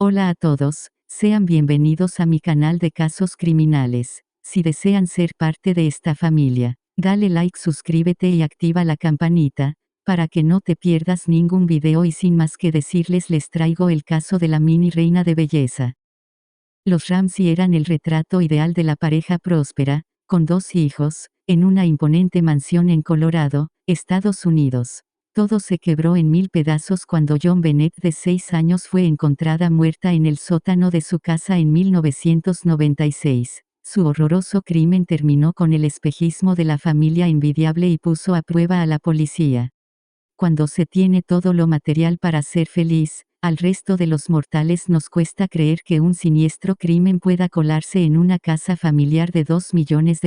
Hola a todos, sean bienvenidos a mi canal de casos criminales. Si desean ser parte de esta familia, dale like, suscríbete y activa la campanita, para que no te pierdas ningún video. Y sin más que decirles, les traigo el caso de la mini reina de belleza. Los Ramsey eran el retrato ideal de la pareja próspera, con 2 hijos, en una imponente mansión en Colorado, Estados Unidos. Todo se quebró en 1000 pedazos cuando John Bennett, de 6 años, fue encontrada muerta en el sótano de su casa en 1996. Su horroroso crimen terminó con el espejismo de la familia envidiable y puso a prueba a la policía. Cuando se tiene todo lo material para ser feliz, al resto de los mortales nos cuesta creer que un siniestro crimen pueda colarse en una casa familiar de $2 millones,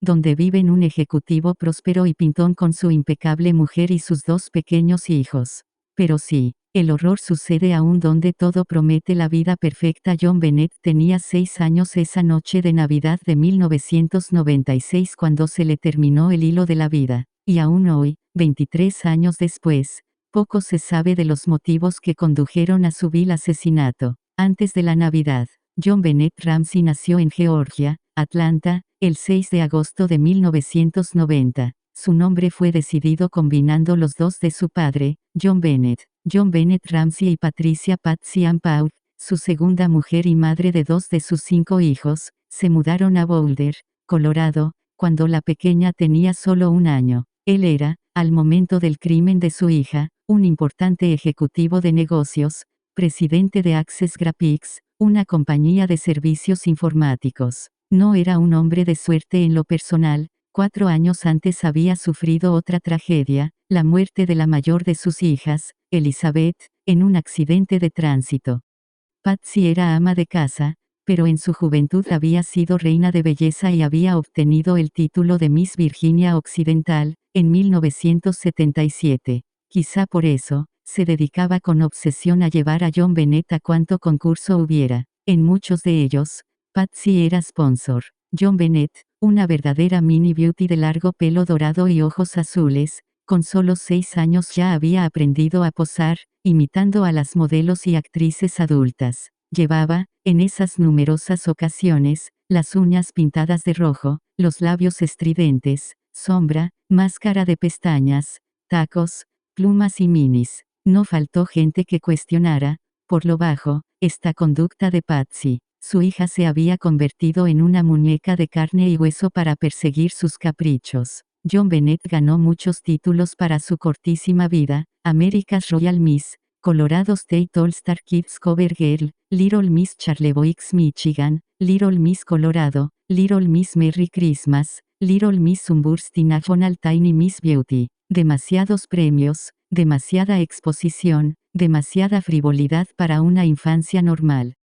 donde viven un ejecutivo próspero y pintón con su impecable mujer y sus 2 pequeños hijos. Pero sí, el horror sucede aún donde todo promete la vida perfecta. John Bennett tenía 6 años esa noche de Navidad de 1996 cuando se le terminó el hilo de la vida, y aún hoy, 23 años después, poco se sabe de los motivos que condujeron a su vil asesinato. Antes de la Navidad, John Bennett Ramsey nació en Georgia, Atlanta, el 6 de agosto de 1990. Su nombre fue decidido combinando los dos de su padre, John Bennett Ramsey, y Patricia Patsy Ann Paul, su segunda mujer y madre de 2 de sus 5 hijos. Se mudaron a Boulder, Colorado, cuando la pequeña tenía solo 1 año. Él era, al momento del crimen de su hija, un importante ejecutivo de negocios, presidente de Access Graphics, una compañía de servicios informáticos. No era un hombre de suerte en lo personal. 4 años antes había sufrido otra tragedia, la muerte de la mayor de sus hijas, Elizabeth, en un accidente de tránsito. Patsy era ama de casa, pero en su juventud había sido reina de belleza y había obtenido el título de Miss Virginia Occidental, en 1977. Quizá por eso, se dedicaba con obsesión a llevar a John Bennett a cuanto concurso hubiera. En muchos de ellos, Patsy era sponsor. John Bennett, una verdadera mini beauty de largo pelo dorado y ojos azules, con solo 6 años ya había aprendido a posar, imitando a las modelos y actrices adultas. Llevaba, en esas numerosas ocasiones, las uñas pintadas de rojo, los labios estridentes, sombra, máscara de pestañas, tacos, plumas y minis. No faltó gente que cuestionara, por lo bajo, esta conducta de Patsy. Su hija se había convertido en una muñeca de carne y hueso para perseguir sus caprichos. John Bennett ganó muchos títulos para su cortísima vida: America's Royal Miss, Colorado State All-Star Kids Cover Girl, Little Miss Charlevoix Michigan, Little Miss Colorado, Little Miss Merry Christmas, Little Miss Sunburst y National Tiny Miss Beauty. Demasiados premios, demasiada exposición, demasiada frivolidad para una infancia normal.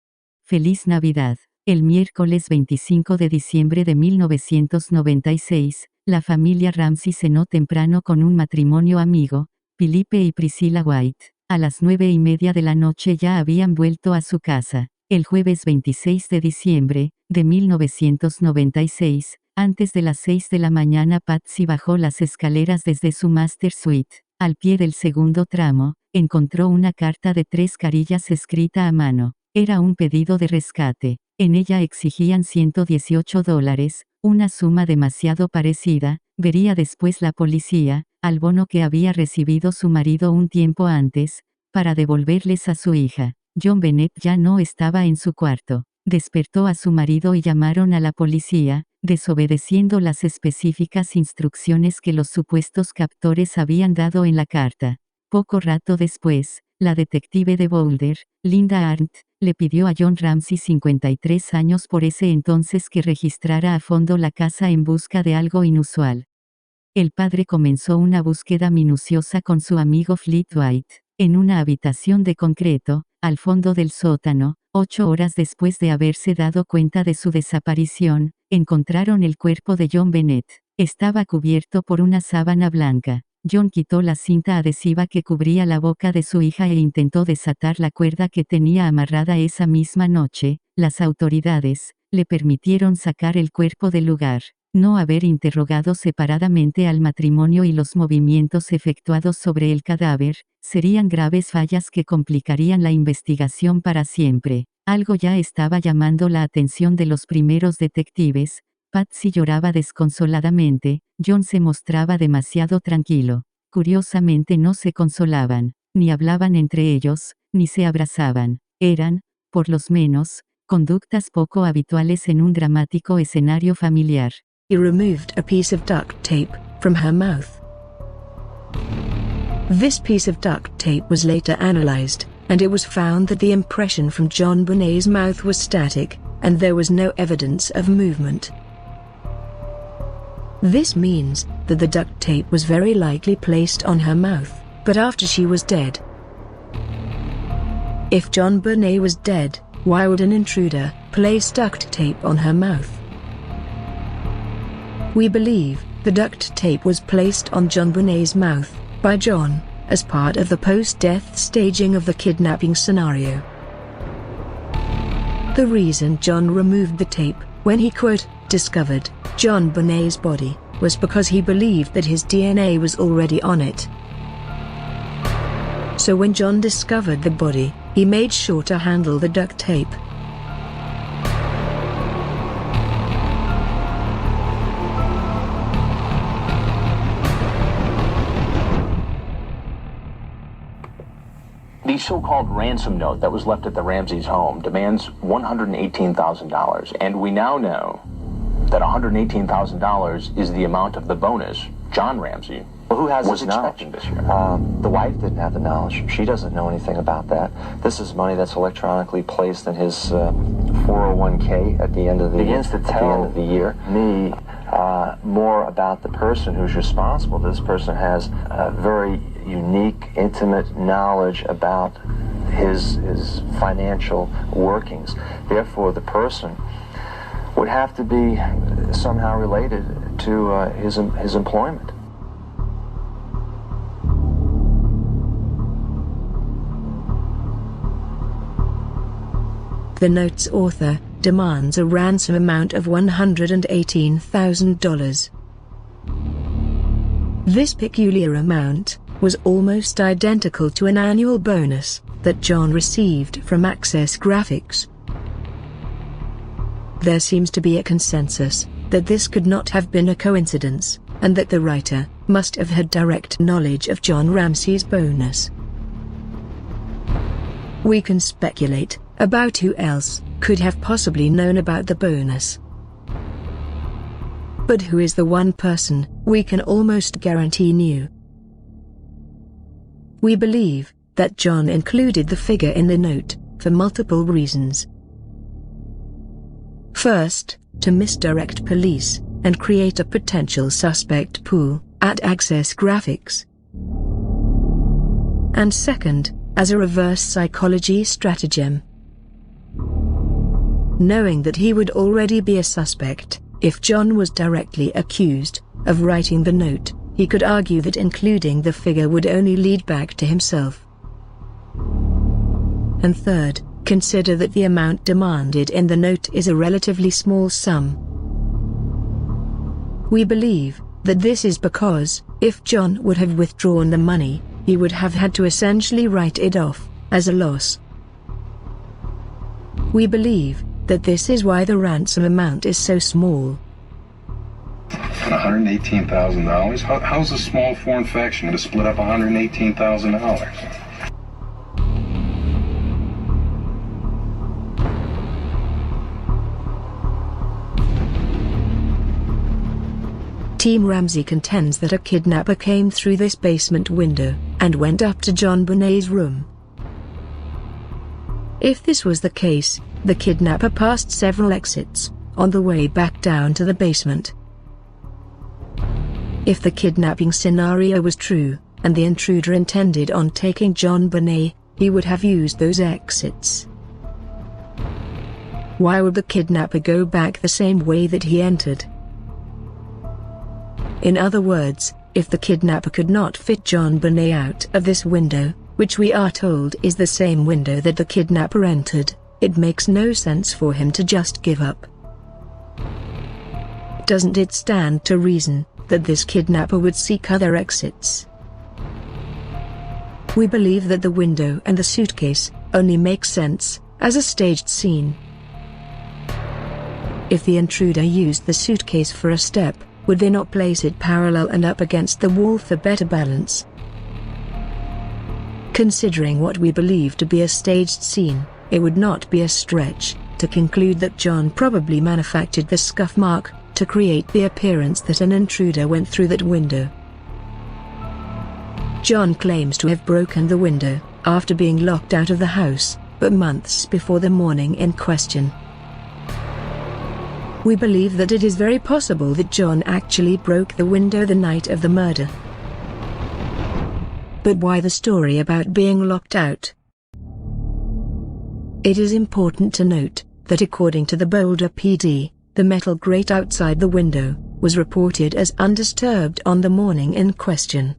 Feliz Navidad. El miércoles 25 de diciembre de 1996, la familia Ramsey cenó temprano con un matrimonio amigo, Philippe y Priscilla White. A las 9:30 de la noche ya habían vuelto a su casa. El jueves 26 de diciembre, de 1996, antes de las 6 de la mañana, Patsy bajó las escaleras desde su master suite. Al pie del segundo tramo, encontró una carta de 3 carillas escrita a mano. Era un pedido de rescate. En ella exigían $118, una suma demasiado parecida, vería después la policía, al bono que había recibido su marido un tiempo antes, para devolverles a su hija. John Bennett ya no estaba en su cuarto. Despertó a su marido y llamaron a la policía, desobedeciendo las específicas instrucciones que los supuestos captores habían dado en la carta. Poco rato después, la detective de Boulder, Linda Arndt, le pidió a John Ramsey, 53 años por ese entonces, que registrara a fondo la casa en busca de algo inusual. El padre comenzó una búsqueda minuciosa con su amigo Fleet White, en una habitación de concreto, al fondo del sótano. 8 horas después de haberse dado cuenta de su desaparición, encontraron el cuerpo de John Bennett. Estaba cubierto por una sábana blanca. John quitó la cinta adhesiva que cubría la boca de su hija e intentó desatar la cuerda que tenía amarrada esa misma noche. Las autoridades le permitieron sacar el cuerpo del lugar. No haber interrogado separadamente al matrimonio y los movimientos efectuados sobre el cadáver, serían graves fallas que complicarían la investigación para siempre. Algo ya estaba llamando la atención de los primeros detectives. Patsy lloraba desconsoladamente, John se mostraba demasiado tranquilo. Curiosamente no se consolaban, ni hablaban entre ellos, ni se abrazaban. Eran, por lo menos, conductas poco habituales en un dramático escenario familiar. He removed a piece of duct tape from her mouth. This piece of duct tape was later analyzed, and it was found that the impression from John Bonet's mouth was static, and there was no evidence of movement. This means that the duct tape was very likely placed on her mouth, but after she was dead. If John Bonet was dead, why would an intruder place duct tape on her mouth? We believe the duct tape was placed on John Bonet's mouth by John as part of the post-death staging of the kidnapping scenario. The reason John removed the tape when he, quote, discovered John Bonet's body was because he believed that his DNA was already on it. So when John discovered the body, he made sure to handle the duct tape. The so-called ransom note that was left at the Ramseys' home demands $118,000, and we now know that $118,000 is the amount of the bonus John Ramsey who has was this knowledge? expecting this year. The wife didn't have the knowledge. She doesn't know anything about that. This is money that's electronically placed in his 401k at the end of the Begins to tell year. Me more about the person who's responsible. This person has a very unique, intimate knowledge about his financial workings. Therefore, the person would have to be somehow related to his employment. The note's author demands a ransom amount of $118,000. This peculiar amount was almost identical to an annual bonus that John received from Access Graphics. There seems to be a consensus that this could not have been a coincidence, and that the writer must have had direct knowledge of John Ramsey's bonus. We can speculate about who else could have possibly known about the bonus. But who is the one person we can almost guarantee knew? We believe that John included the figure in the note for multiple reasons. First, to misdirect police and create a potential suspect pool at Access Graphics. And second, as a reverse psychology stratagem. Knowing that he would already be a suspect, if John was directly accused of writing the note, he could argue that including the figure would only lead back to himself. And third, consider that the amount demanded in the note is a relatively small sum. We believe that this is because, if John would have withdrawn the money, he would have had to essentially write it off as a loss. We believe that this is why the ransom amount is so small. $118,000? How's a small foreign faction to split up $118,000? Team Ramsey contends that a kidnapper came through this basement window and went up to John Bonet's room. If this was the case, the kidnapper passed several exits on the way back down to the basement. If the kidnapping scenario was true, and the intruder intended on taking John Bonet, he would have used those exits. Why would the kidnapper go back the same way that he entered? In other words, if the kidnapper could not fit John Bonet out of this window, which we are told is the same window that the kidnapper entered, it makes no sense for him to just give up. Doesn't it stand to reason that this kidnapper would seek other exits? We believe that the window and the suitcase only make sense as a staged scene. If the intruder used the suitcase for a step, would they not place it parallel and up against the wall for better balance? Considering what we believe to be a staged scene, it would not be a stretch to conclude that John probably manufactured the scuff mark to create the appearance that an intruder went through that window. John claims to have broken the window after being locked out of the house, but months before the morning in question. We believe that it is very possible that John actually broke the window the night of the murder. But why the story about being locked out? It is important to note that according to the Boulder PD, the metal grate outside the window was reported as undisturbed on the morning in question.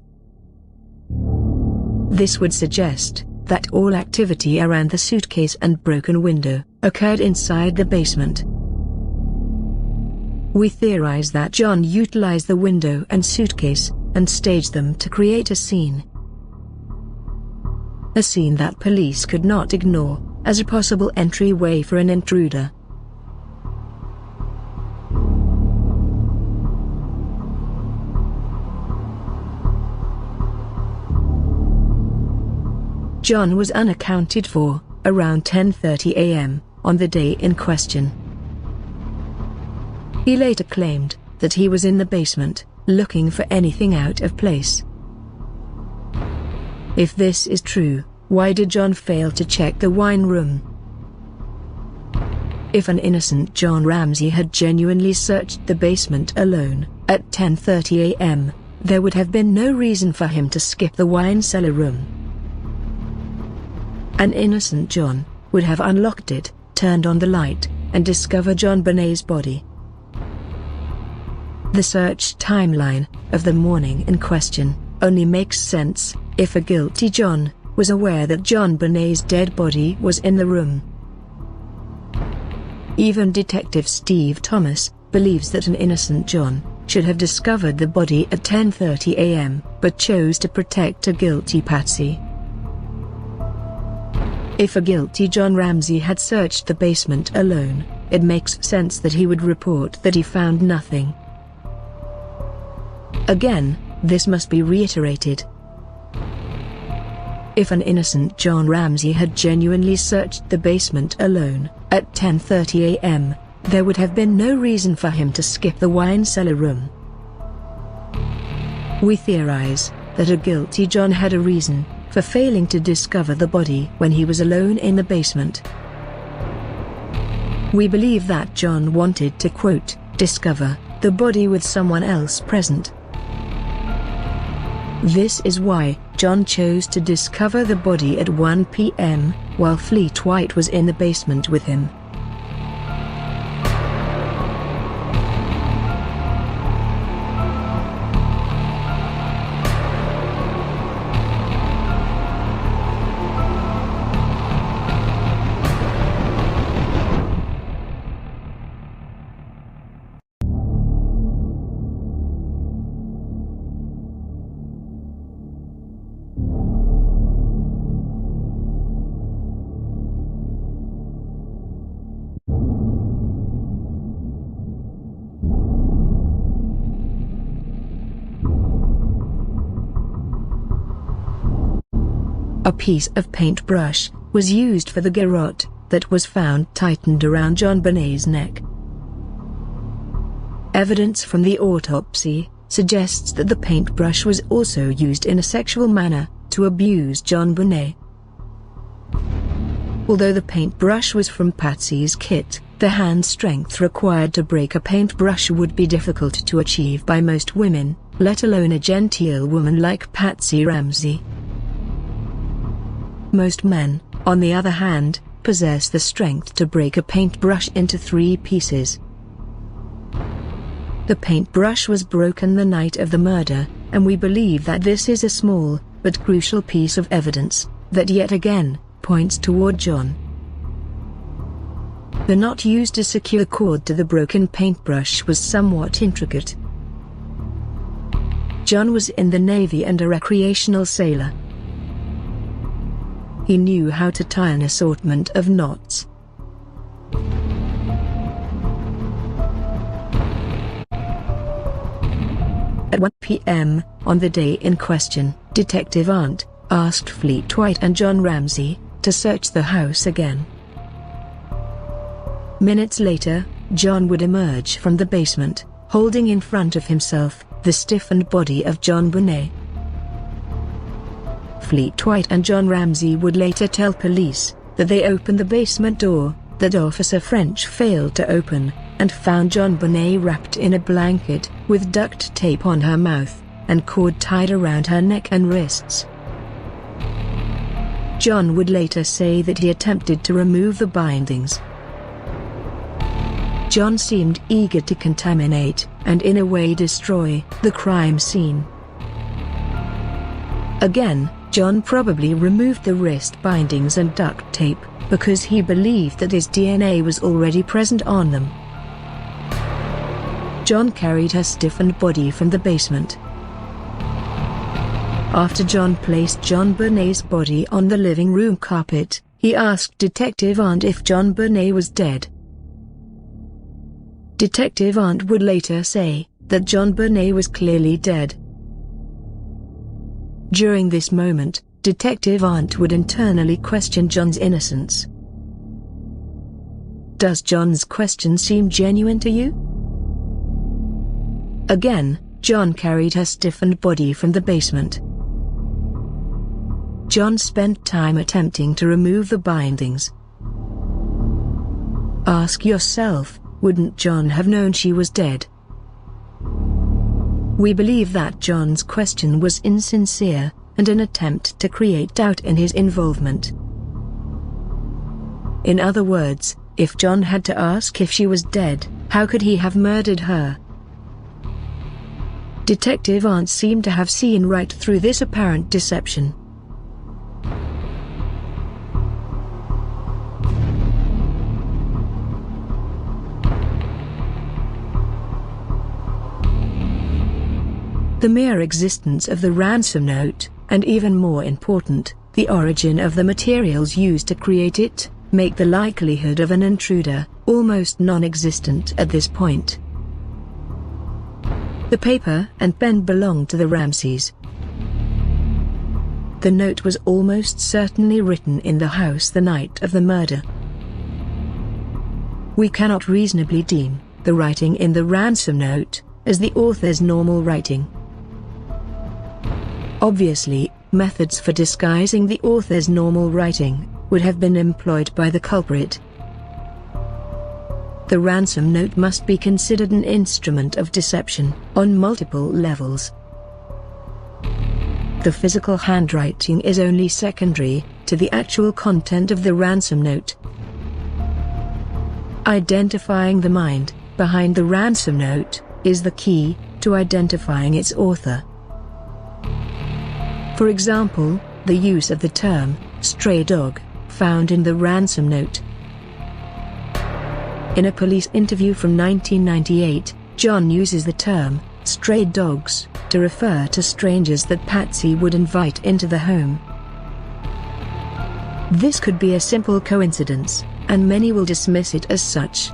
This would suggest that all activity around the suitcase and broken window occurred inside the basement. We theorize that John utilized the window and suitcase and staged them to create a scene. A scene that police could not ignore as a possible entryway for an intruder. John was unaccounted for around 10:30 a.m. on the day in question. He later claimed that he was in the basement, looking for anything out of place. If this is true, why did John fail to check the wine room? If an innocent John Ramsey had genuinely searched the basement alone at 10:30 a.m., there would have been no reason for him to skip the wine cellar room. An innocent John would have unlocked it, turned on the light, and discovered John Bonet's body. The search timeline of the morning in question only makes sense if a guilty John was aware that John Bonet's dead body was in the room. Even Detective Steve Thomas believes that an innocent John should have discovered the body at 10:30 a.m., but chose to protect a guilty Patsy. If a guilty John Ramsey had searched the basement alone, it makes sense that he would report that he found nothing. Again, this must be reiterated. If an innocent John Ramsey had genuinely searched the basement alone at 10:30 a.m., there would have been no reason for him to skip the wine cellar room. We theorize that a guilty John had a reason for failing to discover the body when he was alone in the basement. We believe that John wanted to, quote, discover the body with someone else present. This is why John chose to discover the body at 1 p.m. while Fleet White was in the basement with him. A piece of paintbrush was used for the garrote that was found tightened around John Bonet's neck. Evidence from the autopsy suggests that the paintbrush was also used in a sexual manner to abuse John Bonet. Although the paintbrush was from Patsy's kit, the hand strength required to break a paintbrush would be difficult to achieve by most women, let alone a genteel woman like Patsy Ramsey. Most men, on the other hand, possess the strength to break a paintbrush into 3 pieces. The paintbrush was broken the night of the murder, and we believe that this is a small, but crucial piece of evidence that yet again points toward John. The knot used to secure the cord to the broken paintbrush was somewhat intricate. John was in the Navy and a recreational sailor. He knew how to tie an assortment of knots. At 1 p.m. on the day in question, Detective Arndt asked Fleet White and John Ramsey to search the house again. Minutes later, John would emerge from the basement, holding in front of himself the stiffened body of John Bonet. Fleet White and John Ramsey would later tell police that they opened the basement door that Officer French failed to open, and found John Bonet wrapped in a blanket with duct tape on her mouth and cord tied around her neck and wrists. John would later say that he attempted to remove the bindings. John seemed eager to contaminate, and in a way destroy, the crime scene. Again, John probably removed the wrist bindings and duct tape, because he believed that his DNA was already present on them. John carried her stiffened body from the basement. After John placed John Bonet's body on the living room carpet, he asked Detective Arndt if John Bonet was dead. Detective Arndt would later say that John Bonet was clearly dead. During this moment, Detective Arndt would internally question John's innocence. Does John's question seem genuine to you? Again, John carried her stiffened body from the basement. John spent time attempting to remove the bindings. Ask yourself, wouldn't John have known she was dead? We believe that John's question was insincere, and an attempt to create doubt in his involvement. In other words, if John had to ask if she was dead, how could he have murdered her? Detective Arndt seemed to have seen right through this apparent deception. The mere existence of the ransom note, and even more important, the origin of the materials used to create it, make the likelihood of an intruder almost non-existent at this point. The paper and pen belonged to the Ramseys. The note was almost certainly written in the house the night of the murder. We cannot reasonably deem the writing in the ransom note as the author's normal writing. Obviously, methods for disguising the author's normal writing would have been employed by the culprit. The ransom note must be considered an instrument of deception on multiple levels. The physical handwriting is only secondary to the actual content of the ransom note. Identifying the mind behind the ransom note is the key to identifying its author. For example, the use of the term stray dog found in the ransom note. In a police interview from 1998, John uses the term stray dogs to refer to strangers that Patsy would invite into the home. This could be a simple coincidence, and many will dismiss it as such.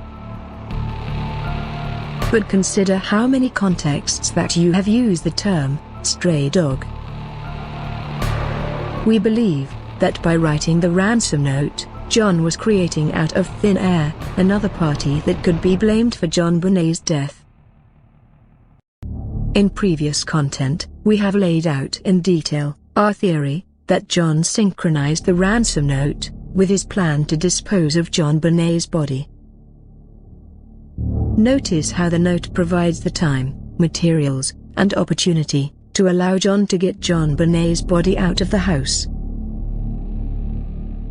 But consider how many contexts that you have used the term stray dog. We believe that by writing the ransom note, John was creating out of thin air another party that could be blamed for John Bonet's death. In previous content, we have laid out in detail our theory that John synchronized the ransom note with his plan to dispose of John Bonet's body. Notice how the note provides the time, materials, and opportunity to allow John to get John Bonet's body out of the house.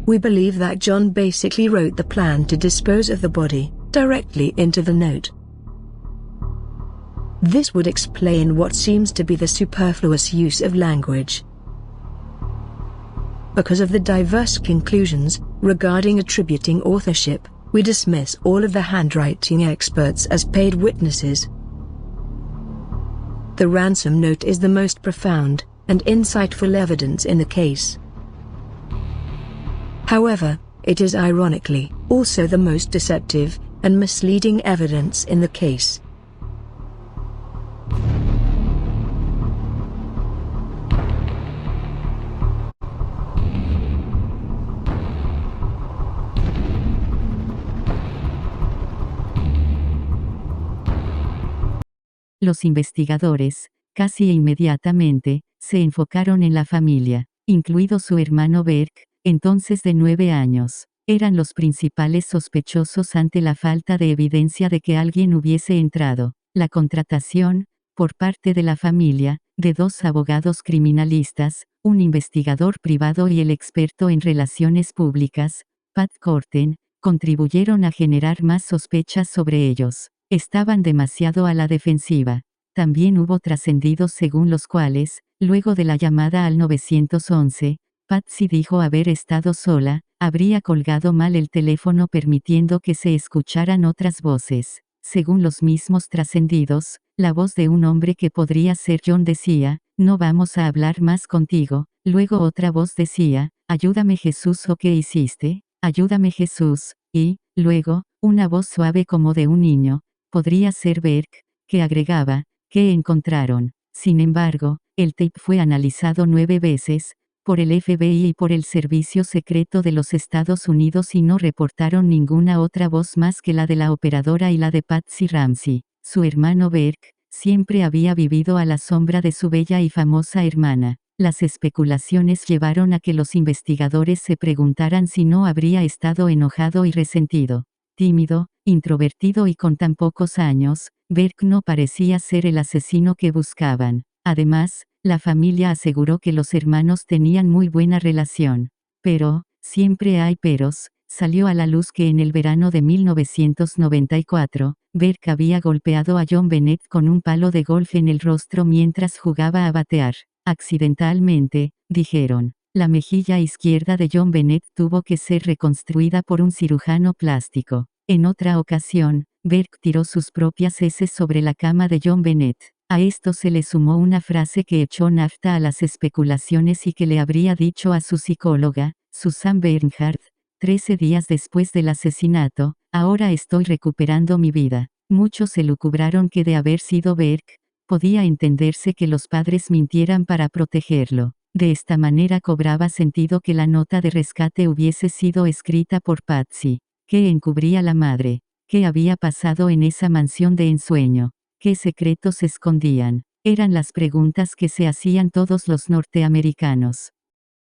We believe that John basically wrote the plan to dispose of the body directly into the note. This would explain what seems to be the superfluous use of language. Because of the diverse conclusions regarding attributing authorship, We dismiss all of the handwriting experts as paid witnesses. The ransom note is the most profound and insightful evidence in the case. However, it is ironically also the most deceptive and misleading evidence in the case. Los investigadores, casi inmediatamente, se enfocaron en la familia, incluido su hermano Burke, entonces de 9 años. Eran los principales sospechosos ante la falta de evidencia de que alguien hubiese entrado. La contratación, por parte de la familia, de 2 abogados criminalistas, un investigador privado y el experto en relaciones públicas, Pat Corten, contribuyeron a generar más sospechas sobre ellos. Estaban demasiado a la defensiva. También hubo trascendidos según los cuales, luego de la llamada al 911, Patsy dijo haber estado sola, habría colgado mal el teléfono permitiendo que se escucharan otras voces. Según los mismos trascendidos, la voz de un hombre que podría ser John decía, no vamos a hablar más contigo. Luego otra voz decía, ayúdame Jesús o ¿qué hiciste? Ayúdame Jesús. Y, luego, una voz suave como de un niño, podría ser Burke, que agregaba, ¿qué encontraron? Sin embargo, el tape fue analizado 9 veces, por el FBI y por el Servicio Secreto de los Estados Unidos y no reportaron ninguna otra voz más que la de la operadora y la de Patsy Ramsey. Su hermano Burke, siempre había vivido a la sombra de su bella y famosa hermana. Las especulaciones llevaron a que los investigadores se preguntaran si no habría estado enojado y resentido. Tímido, introvertido y con tan pocos años, Burke no parecía ser el asesino que buscaban. Además, la familia aseguró que los hermanos tenían muy buena relación. Pero, siempre hay peros, salió a la luz que en el verano de 1994, Burke había golpeado a John Bennett con un palo de golf en el rostro mientras jugaba a batear. Accidentalmente, dijeron. La mejilla izquierda de John Bennett tuvo que ser reconstruida por un cirujano plástico. En otra ocasión, Burke tiró sus propias heces sobre la cama de John Bennett. A esto se le sumó una frase que echó nafta a las especulaciones y que le habría dicho a su psicóloga, Susan Bernhardt, 13 días después del asesinato, ahora estoy recuperando mi vida. Muchos elucubraron que de haber sido Burke, podía entenderse que los padres mintieran para protegerlo. De esta manera cobraba sentido que la nota de rescate hubiese sido escrita por Patsy. ¿Qué encubría la madre? ¿Qué había pasado en esa mansión de ensueño? ¿Qué secretos escondían? Eran las preguntas que se hacían todos los norteamericanos.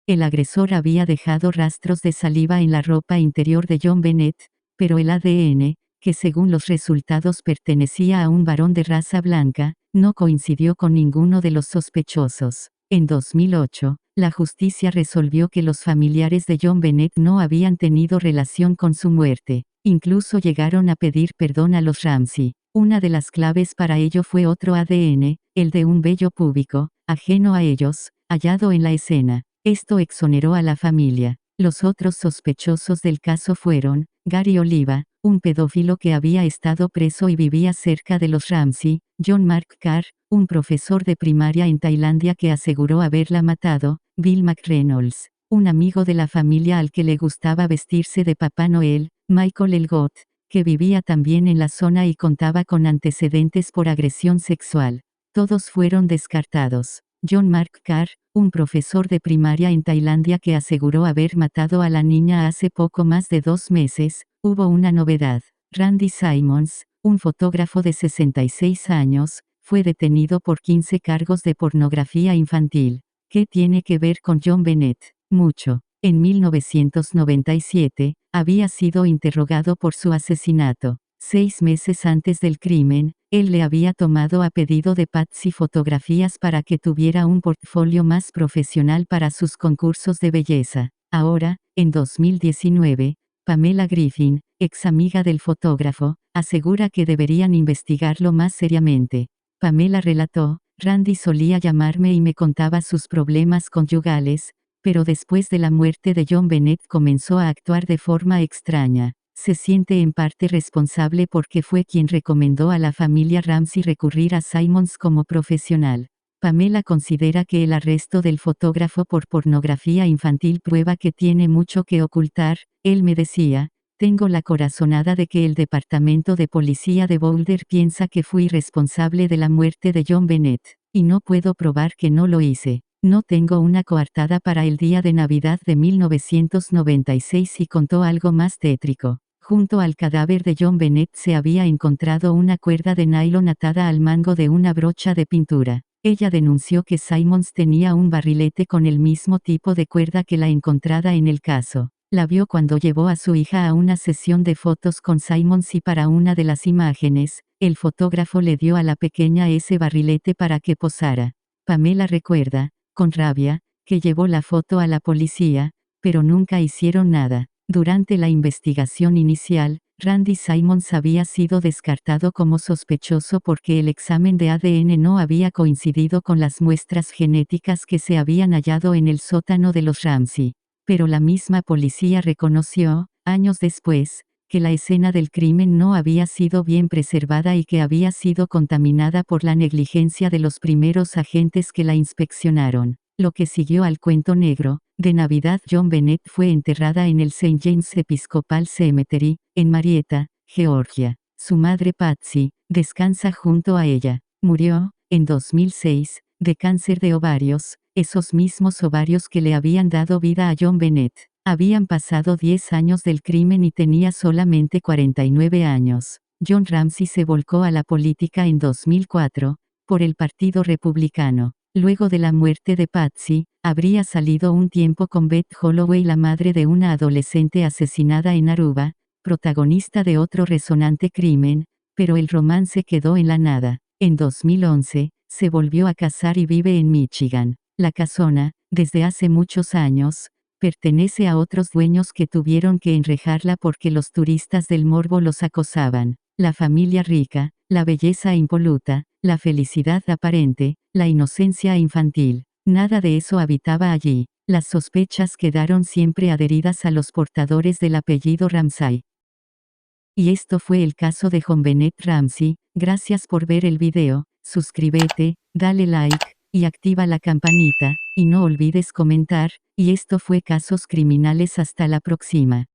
El agresor había dejado rastros de saliva en la ropa interior de John Bennett, pero el ADN, que según los resultados pertenecía a un varón de raza blanca, no coincidió con ninguno de los sospechosos. En 2008, la justicia resolvió que los familiares de John Bennett no habían tenido relación con su muerte. Incluso llegaron a pedir perdón a los Ramsey. Una de las claves para ello fue otro ADN, el de un vello púbico, ajeno a ellos, hallado en la escena. Esto exoneró a la familia. Los otros sospechosos del caso fueron, Gary Oliva, un pedófilo que había estado preso y vivía cerca de los Ramsey, John Mark Carr, un profesor de primaria en Tailandia que aseguró haberla matado, Bill McReynolds, un amigo de la familia al que le gustaba vestirse de Papá Noel, Michael Elgott, que vivía también en la zona y contaba con antecedentes por agresión sexual. Todos fueron descartados. John Mark Carr, un profesor de primaria en Tailandia que aseguró haber matado a la niña hace poco más de 2 meses, hubo una novedad. Randy Simmons, un fotógrafo de 66 años, fue detenido por 15 cargos de pornografía infantil. ¿Qué tiene que ver con John Bennett? Mucho. En 1997, había sido interrogado por su asesinato. 6 meses antes del crimen, él le había tomado a pedido de Patsy fotografías para que tuviera un portfolio más profesional para sus concursos de belleza. Ahora, en 2019, Pamela Griffin, ex amiga del fotógrafo, asegura que deberían investigarlo más seriamente. Pamela relató, Randy solía llamarme y me contaba sus problemas conyugales, pero después de la muerte de John Bennett comenzó a actuar de forma extraña. se siente en parte responsable porque fue quien recomendó a la familia Ramsey recurrir a Simmons como profesional. Pamela considera que el arresto del fotógrafo por pornografía infantil prueba que tiene mucho que ocultar. Él me decía, tengo la corazonada de que el departamento de policía de Boulder piensa que fui responsable de la muerte de John Bennett, y no puedo probar que no lo hice. No tengo una coartada para el día de Navidad de 1996 y contó algo más tétrico. Junto al cadáver de John Bennett se había encontrado una cuerda de nylon atada al mango de una brocha de pintura. Ella denunció que Simmons tenía un barrilete con el mismo tipo de cuerda que la encontrada en el caso. La vio cuando llevó a su hija a una sesión de fotos con Simmons y para una de las imágenes, el fotógrafo le dio a la pequeña ese barrilete para que posara. Pamela recuerda, con rabia, que llevó la foto a la policía, pero nunca hicieron nada. Durante la investigación inicial, Randy Simmons había sido descartado como sospechoso porque el examen de ADN no había coincidido con las muestras genéticas que se habían hallado en el sótano de los Ramsey. Pero la misma policía reconoció, años después, que la escena del crimen no había sido bien preservada y que había sido contaminada por la negligencia de los primeros agentes que la inspeccionaron. Lo que siguió al cuento negro, de Navidad John Bennett fue enterrada en el St. James Episcopal Cemetery, en Marietta, Georgia. Su madre Patsy, descansa junto a ella. Murió, en 2006, de cáncer de ovarios, esos mismos ovarios que le habían dado vida a John Bennett. Habían pasado 10 años del crimen y tenía solamente 49 años. John Ramsey se volcó a la política en 2004, por el Partido Republicano. Luego de la muerte de Patsy, habría salido un tiempo con Beth Holloway, la madre de una adolescente asesinada en Aruba, protagonista de otro resonante crimen, pero el romance quedó en la nada. En 2011, se volvió a casar y vive en Michigan. La casona, desde hace muchos años, pertenece a otros dueños que tuvieron que enrejarla porque los turistas del morbo los acosaban. La familia rica, la belleza impoluta, la felicidad aparente, la inocencia infantil, nada de eso habitaba allí. Las sospechas quedaron siempre adheridas a los portadores del apellido Ramsay. Y esto fue el caso de John Bennett Ramsey. Gracias por ver el video, suscríbete, dale like, y activa la campanita, y no olvides comentar, y esto fue Casos Criminales. Hasta la próxima.